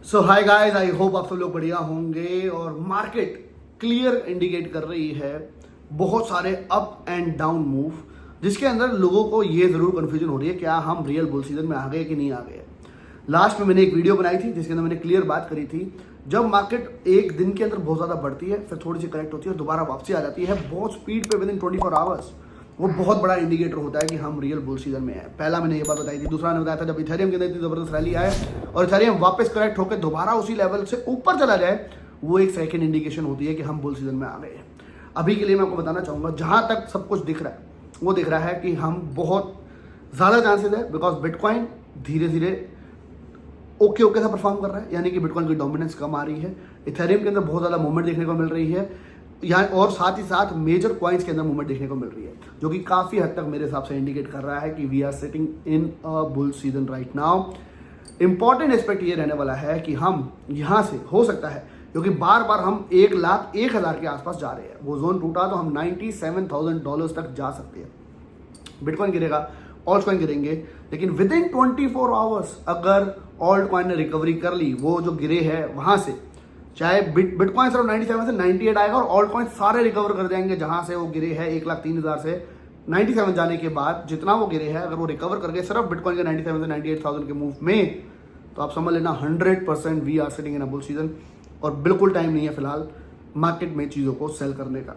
So hi guys, I hope आप सब लोग बढ़िया होंगे। और मार्केट क्लियर इंडिकेट कर रही है बहुत सारे अप एंड डाउन मूव, जिसके अंदर लोगों को ये जरूर कंफ्यूजन हो रही है क्या हम रियल बुल सीजन में आ गए कि नहीं आ गए। लास्ट में मैंने एक वीडियो बनाई थी जिसके अंदर मैंने क्लियर बात करी थी, जब मार्केट एक दिन के अंदर बहुत ज्यादा बढ़ती है, फिर थोड़ी सी करेक्ट होती है और दोबारा वापसी आ जाती है बहुत स्पीड पे विद इन 24 आवर्स, वो बहुत बड़ा इंडिकेटर होता है कि हम रियल बुल सीजन में है। पहला मैंने ये बात बताई थी। दूसरा ने बताया था जब इथेरियम के अंदर इतनी जबरदस्त रैली आए और इथेरियम वापस करेक्ट होकर दोबारा उसी लेवल से ऊपर चला जाए, वो एक सेकंड इंडिकेशन होती है कि हम बुल सीजन में आ गए हैं। अभी के लिए मैं आपको बताना चाहूंगा, जहां तक सब कुछ दिख रहा है वो दिख रहा है कि हम बहुत ज्यादा चांसेस है, बिकॉज बिटकॉइन धीरे धीरे ओके सा परफॉर्म कर रहा है, यानी कि बिटकॉइन की डोमिनेंस कम आ रही है। इथेरियम के अंदर बहुत ज्यादा मूवमेंट देखने को मिल रही है यहाँ, और साथ ही साथ मेजर कॉइन्स के अंदर मूवमेंट देखने को मिल रही है, जो कि काफी हद तक मेरे हिसाब से इंडिकेट कर रहा है कि we are sitting in a bull season right now. Important aspect ये रहने वाला है कि हम यहाँ से हो सकता है, क्योंकि बार बार हम 1,01,000 के आसपास जा रहे हैं, वो जोन टूटा तो हम $97,000 तक जा सकते हैं। बिटकॉइन गिरेगा, ऑल्ट कॉइन गिरेंगे, लेकिन विद इन 24 आवर्स अगर ऑल्ट कॉइन ने रिकवरी कर ली, वो जो गिरे हैं वहां से, चाहे बिटकॉइन सिर्फ 97 से 98 आएगा और ऑल्ट कॉइन सारे रिकवर कर जाएंगे जहां से वो गिरे हैं 1,03,000 से 97 जाने के बाद जितना वो गिरे हैं, अगर वो रिकवर कर गए सिर्फ बिटकॉइन के 97 से 98,000 के मूव में, तो आप समझ लेना 100% we are sitting in a bull season. और बिल्कुल टाइम नहीं है फिलहाल मार्केट में चीजों को सेल करने का,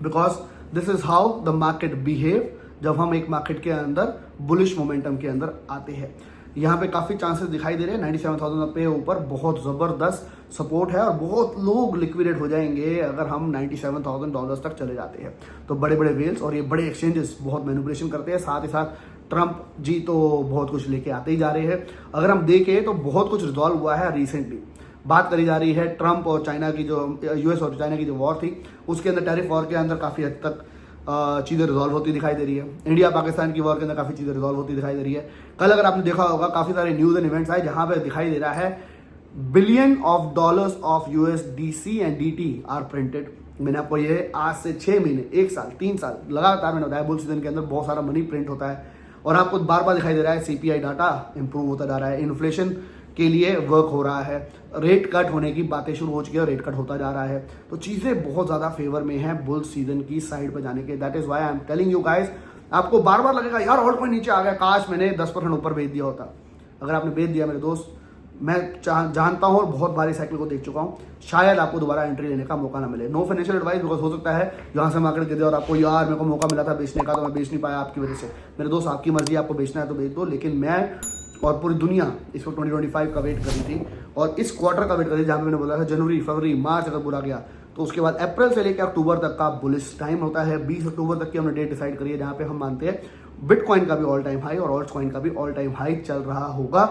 because this is how the market behave जब हम एक मार्केट के अंदर बुलिश मोमेंटम के अंदर आते हैं। यहाँ पे काफी चांसेस दिखाई दे रहे हैं। 97,000 पे ऊपर बहुत जबरदस्त सपोर्ट है और बहुत लोग लिक्विडेट हो जाएंगे अगर हम $97,000 तक चले जाते हैं। तो बड़े बड़े वेल्स और ये बड़े एक्सचेंजेस बहुत मैनिपुलेशन करते हैं। साथ ही साथ ट्रंप जी तो बहुत कुछ लेके आते ही जा रहे हैं। अगर हम देखें तो बहुत कुछ रिजॉल्व हुआ है रिसेंटली। बात करी जा रही है ट्रंप और चाइना की, जो यूएस और चाइना की जो वॉर थी, उसके अंदर टैरिफ वॉर के अंदर काफी हद तक चीजें रिजॉल्व होती दिखाई दे रही है। इंडिया पाकिस्तान की वॉर के अंदर काफी चीजें रिजॉल्व होती दिखाई दे रही है। कल अगर आपने देखा होगा काफी सारे न्यूज एंड इवेंट्स आए जहां पे दिखाई दे रहा है $billions of USDC and DT are printed. मैंने आपको ये आज से 6 महीने, 1 साल, 3 साल लगातार मैंने बताया बुल सीजन के अंदर बहुत सारा मनी प्रिंट होता है और आपको बार बार दिखाई दे रहा है CPI डाटा इंप्रूव होता जा रहा है, इन्फ्लेशन के लिए वर्क हो रहा है, रेट कट होने की बातें शुरू हो चुकी है और रेट कट होता जा रहा है। तो चीजें बहुत ज्यादा फेवर में है बुल सीजन की साइड पर जाने के। That is why I am telling you guys. आपको बार बार लगेगा यार ऑल्ट कॉइन नीचे आ गया, काश मैंने 10% ऊपर बेच दिया होता। अगर आपने बेच दिया मेरे दोस्त, मैं जानता हूं और बहुत बारी साइकिल को देख चुका हूं, शायद आपको दोबारा एंट्री लेने का मौका ना मिले। नो फाइनेंशियल एडवाइस, बिकॉज हो सकता है यहाँ से मार्केट गिर जाए और आपको यार मेरे को मौका मिला था बेचने का तो मैं बेच नहीं पाया आपकी वजह से। मेरे दोस्त आपकी मर्जी, आपको बेचना है तो बेच दो, लेकिन मैं और पूरी दुनिया इस वक्त 2025 का वेट कर रही थी और इस क्वार्टर का वेट कर रही थी, जहां पे मैंने बोला था जनवरी, फरवरी, मार्च अगर बुरा गया तो उसके बाद अप्रैल से लेकर अक्टूबर तक का बुलिश टाइम होता है। 20 अक्टूबर तक की हमने डेट डिसाइड करी है, जहां पे हम मानते हैं बिटकॉइन का भी ऑल टाइम हाई और ऑल्ट कॉइन का भी ऑल टाइम हाई चल रहा होगा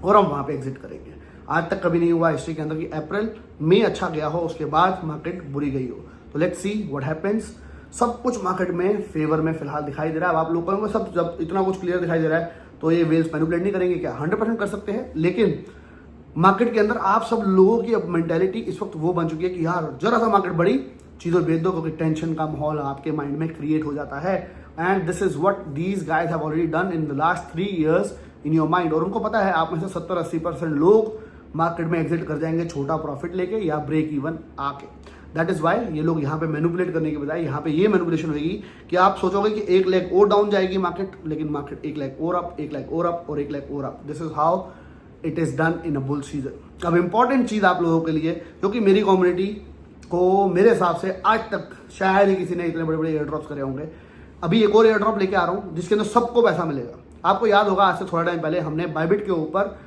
और हम वहां पे एग्जिट करेंगे। आज तक कभी नहीं हुआ हिस्ट्री के अंदर कि अप्रैल में अच्छा गया हो उसके बाद मार्केट बुरी गई हो। तो लेट्स सी व्हाट हैपेंस। सब कुछ मार्केट में फेवर में फिलहाल दिखाई दे रहा है। अब आप लोगों को सब जब इतना कुछ क्लियर दिखाई दे रहा है तो ये वेल्स मैनिपुलेट नहीं करेंगे क्या? 100% कर सकते हैं, लेकिन मार्केट के अंदर आप सब लोगों की अब मेंटेलिटी इस वक्त वो बन चुकी है कि यार जरा सा मार्केट बढ़ी चीजों बेच दो, क्योंकि टेंशन का माहौल आपके माइंड में क्रिएट हो जाता है। And this is what these guys have already done in the last 3 years in your mind. और उनको पता है आप में से 70-80% लोग मार्केट में एग्जिट कर जाएंगे छोटा प्रॉफिट लेके या ब्रेक इवन आके। दैट इज वाई ये लोग यहाँ पे मैनिपुलेट करने के बजाय यहाँ पे ये मैनिपुलेशन होगी कि आप सोचोगे कि 1 लाख और डाउन जाएगी मार्केट, लेकिन मार्केट 1 लाख और अप, 1 लाख और अप और 1 लाख और up. This is how it is done in a bull season. अब इंपॉर्टेंट चीज आप लोगों के लिए, क्योंकि मेरी कम्युनिटी को मेरे हिसाब से आज तक शायद ही किसी ने इतने बड़े बड़े एयर ड्रॉप्स करे होंगे। अभी एक और एयर ड्रॉप लेके आ रहा हूँ जिसके अंदर सबको पैसा मिलेगा। आपको याद होगा आज से थोड़ा टाइम पहले हमने बाइबिट के ऊपर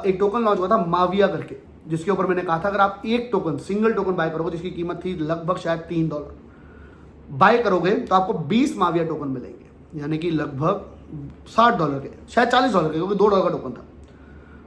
एक टोकन लॉन्च हुआ था माविया करके, जिसके ऊपर मैंने कहा था अगर आप एक टोकन, सिंगल टोकन बाय करोगे जिसकी कीमत थी लगभग शायद $3, बाय करोगे तो आपको 20 माविया टोकन मिलेंगे, यानी कि लगभग $60 के, शायद $40 के, क्योंकि $2 का टोकन था।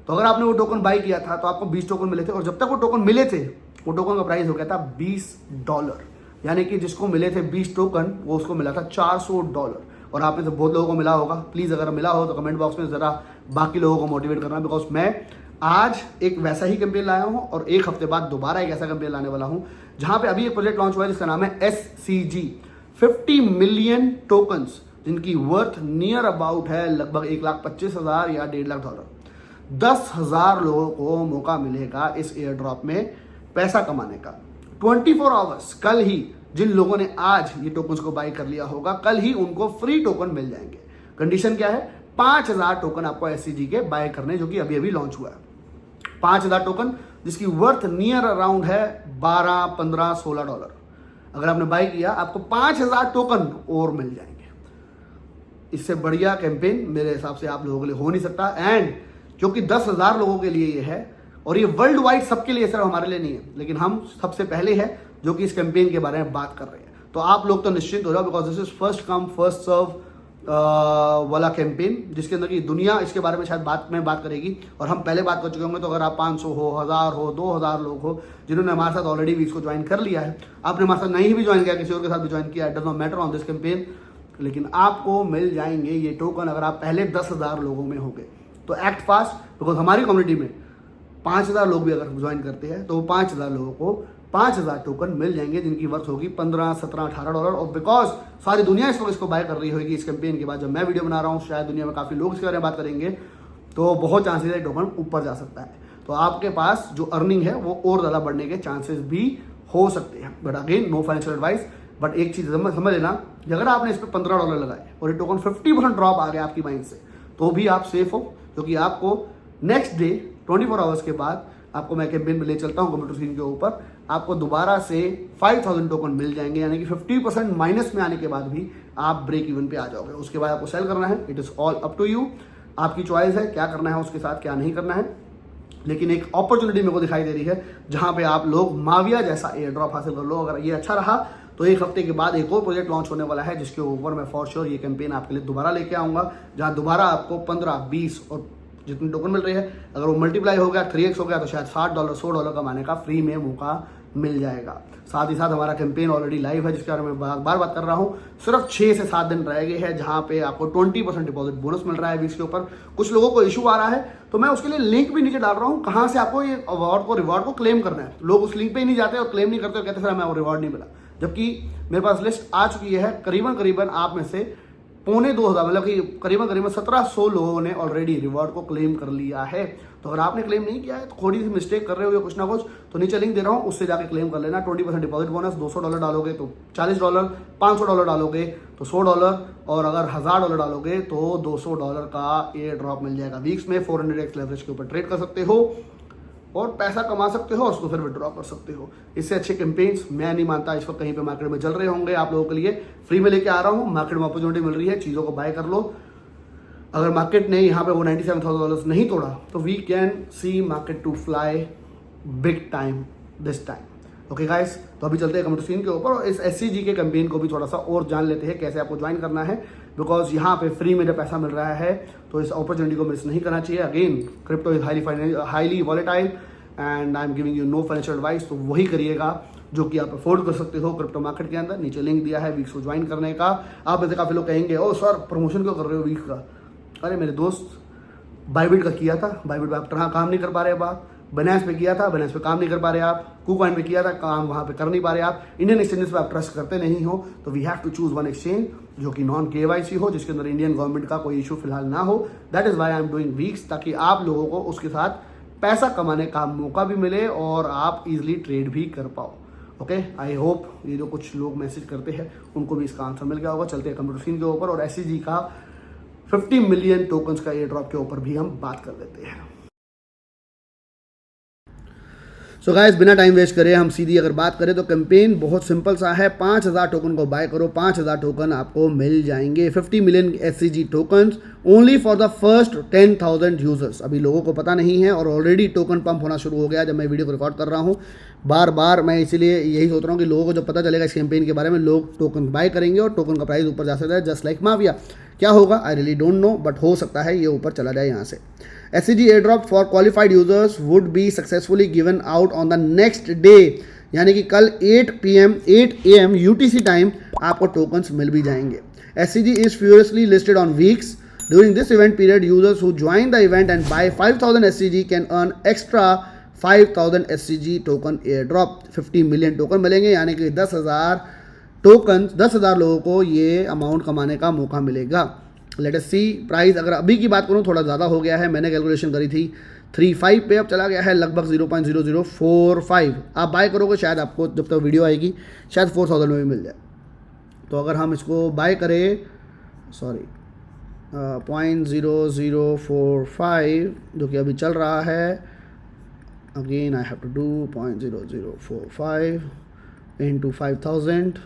तो अगर आपने वो टोकन बाय किया था तो आपको 20 टोकन मिले थे और जब तक वो टोकन मिले थे वो टोकन का प्राइस हो गया था $20, यानी कि जिसको मिले थे 20 टोकन वो उसको मिला था $400। और आप में से बहुत लोगों को मिला होगा। प्लीज अगर मिला हो तो कमेंट बॉक्स में जरा बाकी लोगों को मोटिवेट करना, बिकॉज मैं आज एक वैसा ही कैंपेन लाया हूं और 1 हफ्ते बाद दोबारा एक ऐसा कैंपेन लाने वाला हूं जहां पे अभी एक प्रोजेक्ट लॉन्च हुआ है जिसका नाम है SCG। 50 मिलियन टोकन्स जिनकी वर्थ नियर अबाउट है लगभग $1,25,000 या $1.5 लाख। 10,000 लोगों को मौका मिलेगा इस एयर ड्रॉप में पैसा कमाने का 24 आवर्स। कल ही जिन लोगों ने आज ये टोकन्स को बाई कर लिया होगा, कल ही उनको फ्री टोकन मिल जाएंगे। कंडीशन क्या है? 5,000 टोकन आपको एससीजी के बाय करने, जो कि अभी अभी लॉन्च हुआ है। 5,000 टोकन जिसकी वर्थ नियर अराउंड है 12, 15, $16। अगर आपने बाय किया आपको 5,000 टोकन और मिल जाएंगे। इससे बढ़िया कैंपेन मेरे हिसाब से आप लोगों के लिए हो नहीं सकता। एंड क्योंकि 10,000 लोगों के लिए ये है और ये वर्ल्ड वाइड सबके लिए, सिर्फ हमारे लिए नहीं है, लेकिन हम सबसे पहले है जो कि इस कैंपेन के बारे में बात कर रहे हैं। तो आप लोग तो निश्चिंत हो जाओ, because this is first come first serve वाला कैंपेन, जिसके अंदर की दुनिया इसके बारे में शायद बात करेगी। और हम पहले बात कर चुके होंगे। तो अगर आप 500 हो, 1000 हो, 2000 लोग हो जिन्होंने हमारे साथ ऑलरेडी वीक्स को ज्वाइन कर लिया है, आपने हमारे साथ नहीं भी ज्वाइन किया, किसी और के साथ भी ज्वाइन किया, it does not matter on this campaign, लेकिन आपको मिल जाएंगे ये टोकन अगर आप पहले 10,000 लोगों में होंगे। तो एक्ट फास्ट, बिकॉज हमारी कम्युनिटी में 5,000 लोग भी अगर ज्वाइन करते हैं तो 5,000 लोगों को 5,000 टोकन मिल जाएंगे, जिनकी वर्थ होगी 15, 17, $18। और बिकॉज सारी दुनिया इसको बाय कर रही होगी इस कैंपेन के बाद, जब मैं वीडियो बना रहा हूँ, शायद दुनिया में काफ़ी लोग इसके बारे में बात करेंगे, तो बहुत चांसेस है टोकन ऊपर जा सकता है। तो आपके पास जो अर्निंग है वो और ज़्यादा बढ़ने के चांसेस भी हो सकते हैं। But again, no financial advice. But एक चीज़ समझ लेना कि अगर आपने इस पर $15 लगाए और ये टोकन 50% ड्रॉप आ गया आपकी माइंड से, तो भी आप सेफ हो, क्योंकि आपको नेक्स्ट डे 24 आवर्स के बाद आपको मैं कैंपेन में ले चलता हूँ कंप्यूटर स्क्रीन के ऊपर, आपको दोबारा से 5,000 टोकन मिल जाएंगे। यानी कि 50% माइनस में आने के बाद भी आप ब्रेक इवन पे आ जाओगे। उसके बाद आपको सेल करना है, it is all up to you, आपकी चॉइस है क्या करना है उसके साथ, क्या नहीं करना है। लेकिन एक अपॉर्चुनिटी मेरे को दिखाई दे रही है जहाँ पे आप लोग माविया जैसा एयर ड्रॉप हासिल कर लो। अगर ये अच्छा रहा तो एक हफ्ते के बाद एक और प्रोजेक्ट लॉन्च होने वाला है, जिसके ऊपर मैं फॉर श्योर ये कैंपेन आपके लिए दोबारा लेके आऊँगा, जहाँ दोबारा आपको 15, 20 और जितनी टोकन मिल रही है, अगर वो मल्टीप्लाई हो गया, 3x हो गया, तो शायद $60, $100 कमाने का फ्री में मौका मिल जाएगा। साथ ही साथ हमारा कैंपेन ऑलरेडी लाइव है, जिसके बारे में बार बात कर रहा हूँ। सिर्फ 6 से 7 दिन रह गए हैं, जहाँ पे आपको 20% डिपॉजिट बोनस मिल रहा है वीक्स के ऊपर। कुछ लोगों को इशू आ रहा है, तो मैं उसके लिए लिंक भी नीचे डाल रहा हूँ, कहाँ से आपको ये रिवॉर्ड को क्लेम करना है। लोग उस लिंक पे ही नहीं जाते और क्लेम नहीं करते और कहते सर हमें रिवॉर्ड नहीं मिला, जबकि मेरे पास लिस्ट आ चुकी है। करीबन आप में से 2,500 मतलब कि करीबन 1,700 लोगों ने ऑलरेडी रिवॉर्ड को क्लेम कर लिया है। तो अगर आपने क्लेम नहीं किया है तो थोड़ी सी मिस्टेक कर रहे हो या कुछ ना कुछ, तो नीचे लिंक दे रहा हूँ, उससे जाके क्लेम कर लेना। 20% डिपॉजिट बोनस, $200 डालोगे तो $40, $500 डालोगे तो $100, और अगर $1,000 डालोगे तो $200 का एयर ड्रॉप मिल जाएगा वीक्स में। 400x लेवरेज के ऊपर ट्रेड कर सकते हो और पैसा कमा सकते हो, उसको फिर विड्रॉ कर सकते हो। इससे अच्छे कैंपेन्स मैं नहीं मानता इस वक्त कहीं पे मार्केट में चल रहे होंगे। आप लोगों के लिए फ्री में लेके आ रहा हूँ, मार्केट में अपॉर्चुनिटी मिल रही है, चीज़ों को बाय कर लो। अगर मार्केट ने यहाँ पे वो $97,000 नहीं तोड़ा, तो we can see market to fly big time this time. Okay guys, तो अभी चलते हैं कंप्यूटर स्क्रीन के ऊपर और इस एससीजी के कैंपेन को भी थोड़ा सा और जान लेते हैं, कैसे आपको ज्वाइन करना है। बिकॉज यहाँ पे फ्री में जब पैसा मिल रहा है तो इस अपॉर्चुनिटी को मिस नहीं करना चाहिए। Again, crypto is highly volatile and I am giving you know financial advice. तो वही करिएगा जो कि आप अफोर्ड कर सकते हो क्रिप्टो मार्केट के अंदर। नीचे लिंक दिया है वीक्स को ज्वाइन करने का। आप ऐसे काफ़ी लोग कहेंगे ओ सर प्रमोशन क्यों कर रहे हो वीक्स का। अरे मेरे दोस्त, बाइबिट का किया था, बाइबिट पे आप काम नहीं कर पा रहे, आप बाइनेंस पे किया था, बाइनेंस पे काम नहीं कर पा रहे आप, KuCoin पे किया था, काम वहाँ पे कर नहीं पा रहे आप, इंडियन एक्सचेंजेस पे आप ट्रस्ट करते नहीं हो, तो we have to choose one exchange जो कि नॉन KYC हो, जिसके अंदर इंडियन गवर्नमेंट का कोई इशू फिलहाल ना हो। That is why I am doing weeks, ताकि आप लोगों को उसके साथ पैसा कमाने का मौका भी मिले और आप इजिली ट्रेड भी कर पाओ। ओके, आई होप ये जो कुछ लोग मैसेज करते हैं उनको भी इसका आंसर मिल गया होगा। चलते हैं कंप्यूटर स्क्रीन के ऊपर और एससीजी का 50 मिलियन टोकन्स का एयर ड्रॉप के ऊपर भी हम बात कर लेते हैं। सो गाइस, बिना टाइम वेस्ट करे हम सीधी अगर बात करें तो कैंपेन बहुत सिंपल सा है। 5,000 टोकन को बाय करो, 5,000 टोकन आपको मिल जाएंगे। 50 million SCG tokens only for the first 10,000 users. अभी लोगों को पता नहीं है और ऑलरेडी टोकन पंप होना शुरू हो गया जब मैं वीडियो को रिकॉर्ड कर रहा हूँ। बार बार मैं इसीलिए यही सोच रहा हूँ कि लोगों को जब पता चलेगा इस कैंपेन के बारे में, लोग टोकन बाय करेंगे और टोकन का प्राइस ऊपर जा सकता है, जस्ट लाइक माविया। क्या होगा I really don't know, but हो सकता है ये ऊपर चला जाए यहाँ से। SCG airdrop for qualified users would be successfully given out on the next day, यानी कि कल 8 AM UTC टाइम आपको टोकन्स मिल भी जाएंगे। SCG is furiously listed on Weeks. During this event period, users who join the event and buy 5,000 SCG can earn extra 5,000 SCG token airdrop। 50 million token मिलेंगे, यानी कि 10,000 token, 10,000 लोगों को ये amount कमाने का मौका मिलेगा। लेट अस सी प्राइस। अगर अभी की बात करूँ थोड़ा ज़्यादा हो गया है, मैंने कैलकुलेशन करी थी 3.5 पे, अब चला गया है लगभग 0.0045। आप बाय करोगे शायद आपको जब तक वीडियो आएगी शायद 4000 में भी मिल जाए। तो अगर हम इसको बाय करें 0.0045 जो कि अभी चल रहा है, again I have to do 0.0045 into 5000,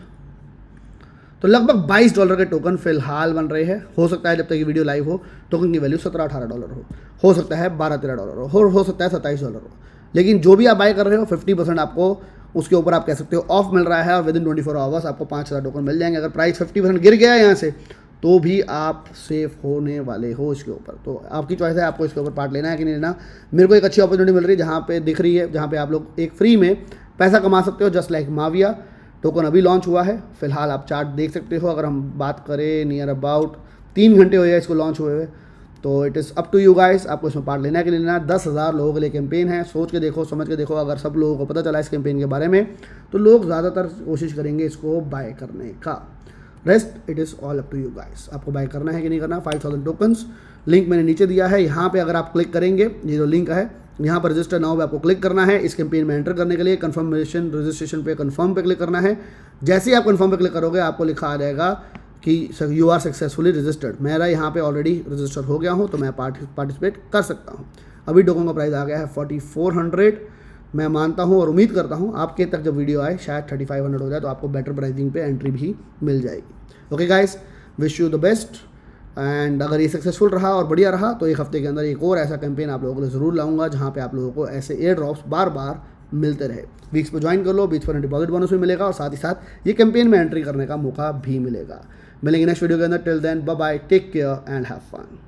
तो लगभग $22 के टोकन फिलहाल बन रहे हैं। हो सकता है जब तक ये वीडियो लाइव हो टोकन की वैल्यू $17-18 हो सकता है $12-13 हो सकता है $27 हो। लेकिन जो भी आप बाय कर रहे हो 50% आपको उसके ऊपर आप कह सकते हो ऑफ मिल रहा है, और विद इन 24 आवर्स आपको 5000 टोकन मिल जाएंगे। अगर प्राइस 50% गिर गया है यहाँ से तो भी आप सेफ होने वाले हो इसके ऊपर। तो आपकी चॉइस है आपको इसके ऊपर पार्ट लेना है कि नहीं लेना। मेरे को एक अच्छी अपॉर्चुनिटी मिल रही है जहाँ पे दिख रही है, जहाँ पे आप लोग एक फ्री में पैसा कमा सकते हो, जस्ट लाइक माविया। टोकन अभी लॉन्च हुआ है, फिलहाल आप चार्ट देख सकते हो। अगर हम बात करें नियर अबाउट 3 घंटे हुए हैं इसको लॉन्च हुए हुए। तो it is up to you guys, आपको इसमें पार्ट लेना है कि नहीं लेना। 10,000 लोगों के लिए कैंपेन है, सोच के देखो, समझ के देखो। अगर सब लोगों को पता चला इस कैंपेन के बारे में तो लोग ज़्यादातर कोशिश करेंगे इसको बाय करने का। Rest it is all up to you guys, आपको बाय करना है कि नहीं करना। 5000 टोकन्स लिंक मैंने नीचे दिया है, यहाँ पे अगर आप क्लिक करेंगे, ये जो लिंक है यहाँ पर रजिस्टर नाउ पे आपको क्लिक करना है। इस कैंपेन में एंटर करने के लिए कंफर्मेशन रजिस्ट्रेशन पे कंफर्म पे क्लिक करना है। जैसे ही आप कंफर्म पे क्लिक करोगे आपको लिखा आ जाएगा कि यू आर सक्सेसफुली रजिस्टर्ड। मेरा यहाँ पे ऑलरेडी रजिस्टर हो गया हूँ तो मैं पार्टिसिपेट कर सकता हूँ। अभी टोकन का प्राइस आ गया है 4400। मैं मानता हूँ और उम्मीद करता हूँ आपके तक जब वीडियो आए शायद 3500 हो जाए तो आपको बेटर प्राइसिंग पे एंट्री भी मिल जाएगी। Okay guys, wish you the best. And अगर ये सक्सेसफुल रहा और बढ़िया रहा तो एक हफ्ते के अंदर एक और ऐसा कैंपेन आप लोगों के लिए ज़रूर लाऊंगा जहाँ पे आप लोगों को ऐसे एयर ड्रॉप्स बार बार मिलते रहे। वीक्स पे ज्वाइन कर लो, बीच पर डिपॉजिट बोनस भी मिलेगा और साथ ही साथ ये कैंपेन में एंट्री करने का मौका भी मिलेगा। मिलेंगे नेक्स्ट वीडियो के अंदर। Till then bye bye, take care and have fun.